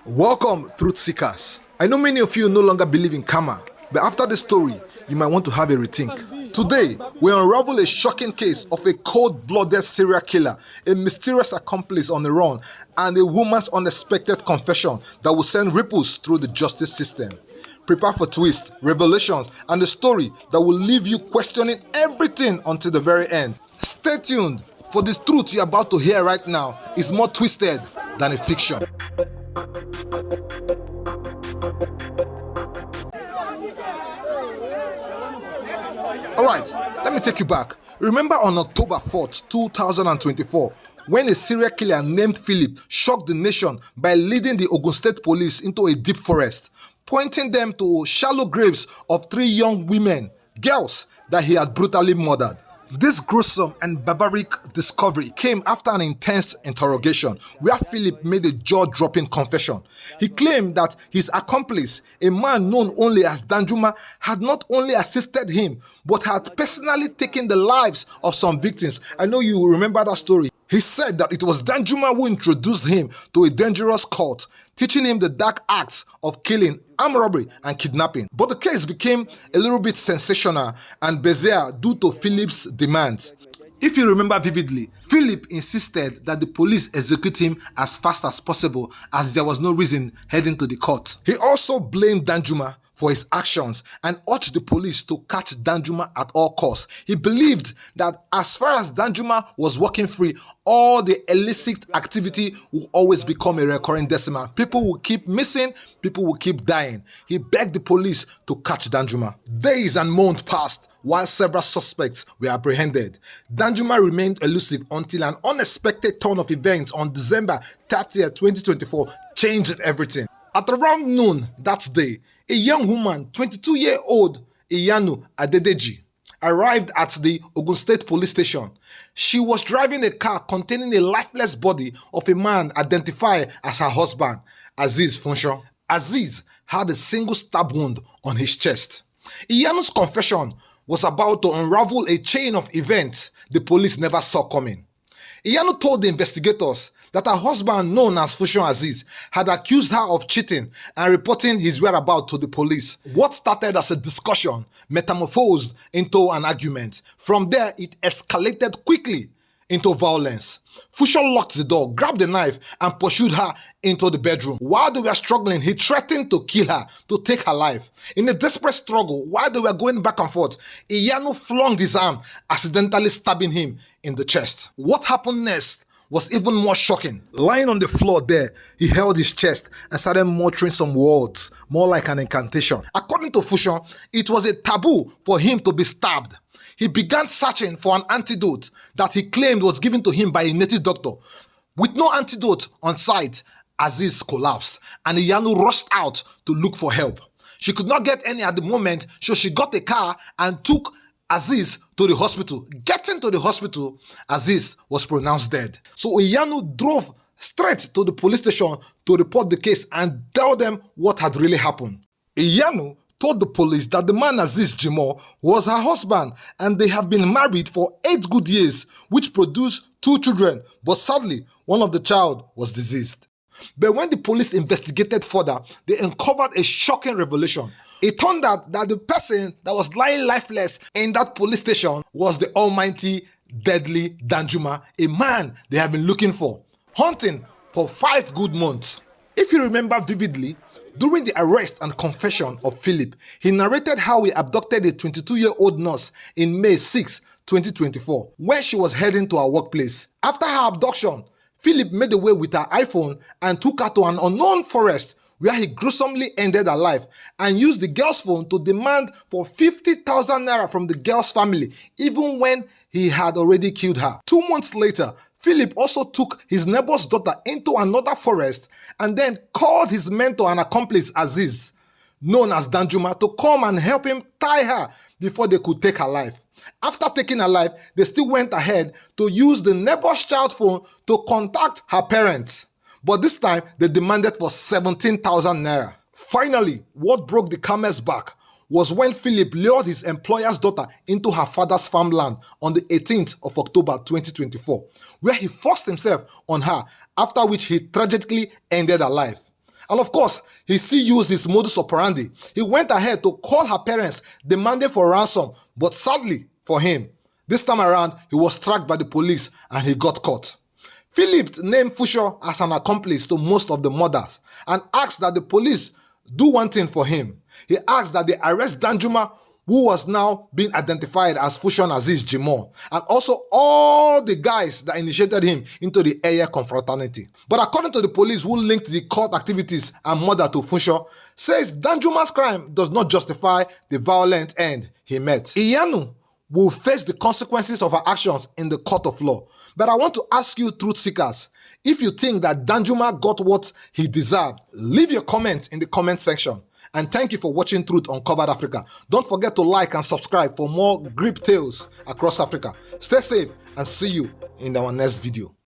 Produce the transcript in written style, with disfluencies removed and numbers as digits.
Welcome, truth seekers. I know many of you no longer believe in karma, but after the story, you might want to have a rethink. Today, we unravel a shocking case of a cold-blooded serial killer, a mysterious accomplice on the run, and a woman's unexpected confession that will send ripples through the justice system. Prepare for twists, revelations, and a story that will leave you questioning everything until the very end. Stay tuned, for the truth you're about to hear right now is more twisted than a fiction. Alright, let me take you back. Remember on October 4th, 2024, when a serial killer named Philip shocked the nation by leading the Ogun State Police into a deep forest, pointing them to shallow graves of 3 young women, girls that he had brutally murdered. This gruesome and barbaric discovery came after an intense interrogation where Philip made a jaw-dropping confession. He claimed that his accomplice, a man known only as Danjuma, had not only assisted him but had personally taken the lives of some victims. I know you will remember that story. He said that it was Danjuma who introduced him to a dangerous cult, teaching him the dark acts of killing, armed robbery, and kidnapping. But the case became a little bit sensational and bizarre due to Philip's demands. If you remember vividly, Philip insisted that the police execute him as fast as possible as there was no reason heading to the court. He also blamed Danjuma for his actions and urged the police to catch Danjuma at all costs. He believed that as far as Danjuma was walking free, all the illicit activity will always become a recurring decimal. People will keep missing, people will keep dying. He begged the police to catch Danjuma. Days and months passed while several suspects were apprehended. Danjuma remained elusive until an unexpected turn of events on December 30th, 2024 changed everything. At around noon that day, a young woman, 22-year-old Iyanu Adedeji, arrived at the Ogun State Police Station. She was driving a car containing a lifeless body of a man identified as her husband, Aziz Funsho. Aziz had a single stab wound on his chest. Iyanu's confession was about to unravel a chain of events the police never saw coming. Iyanu told the investigators that her husband, known as Funsho Aziz, had accused her of cheating and reporting his whereabouts to the police. What started as a discussion metamorphosed into an argument. From there, it escalated quickly into violence. Funsho locked the door, grabbed a knife, and pursued her into the bedroom. While they were struggling, he threatened to kill her, to take her life. In a desperate struggle, while they were going back and forth, Iyanu flung his arm, accidentally stabbing him in the chest. What happened next was even more shocking. Lying on the floor there, he held his chest and started muttering some words, more like an incantation. According to Funsho, it was a taboo for him to be stabbed. He began searching for an antidote that he claimed was given to him by a native doctor. With no antidote on site, Aziz collapsed and Iyanu rushed out to look for help. She could not get any at the moment, so she got a car and took Aziz to the hospital. Getting to the hospital, Aziz was pronounced dead. So Iyanu drove straight to the police station to report the case and tell them what had really happened. Iyanu told the police that the man Aziz Jimo was her husband and they have been married for 8 good years, which produced 2 children, but sadly, one of the child was deceased. But when the police investigated further, they uncovered a shocking revelation. It turned out that the person that was lying lifeless in that police station was the almighty, deadly Danjuma, a man they have been looking for, hunting for 5 good months. If you remember vividly, during the arrest and confession of Philip, he narrated how he abducted a 22-year-old nurse in May 6, 2024, when she was heading to her workplace. After her abduction, Philip made away with her iPhone and took her to an unknown forest where he gruesomely ended her life and used the girl's phone to demand for 50,000 naira from the girl's family, even when he had already killed her. 2 months later, Philip also took his neighbor's daughter into another forest and then called his mentor and accomplice Aziz, known as Danjuma, to come and help him tie her before they could take her life. After taking her life, they still went ahead to use the neighbor's child phone to contact her parents. But this time, they demanded for 17,000 naira. Finally, what broke the camel's back was when Philip lured his employer's daughter into her father's farmland on the 18th of October 2024, where he forced himself on her, after which he tragically ended her life. And of course, he still used his modus operandi. He went ahead to call her parents demanding for ransom, but sadly for him, this time around, he was tracked by the police and he got caught. Philip named Fuchsia as an accomplice to most of the murders and asked that the police do one thing for him. He asked that they arrest Danjuma, who was now being identified as Fusion Aziz Jimoh, and also all the guys that initiated him into the Eye confraternity. But according to the police who linked the cult activities and murder to Fusion, says Danjuma's crime does not justify the violent end he met. Iyanu will face the consequences of her actions in the court of law. But I want to ask you, truth seekers, if you think that Danjuma got what he deserved, leave your comment in the comment section. And thank you for watching Truth Uncovered Africa. Don't forget to like and subscribe for more grip tales across Africa. Stay safe and see you in our next video.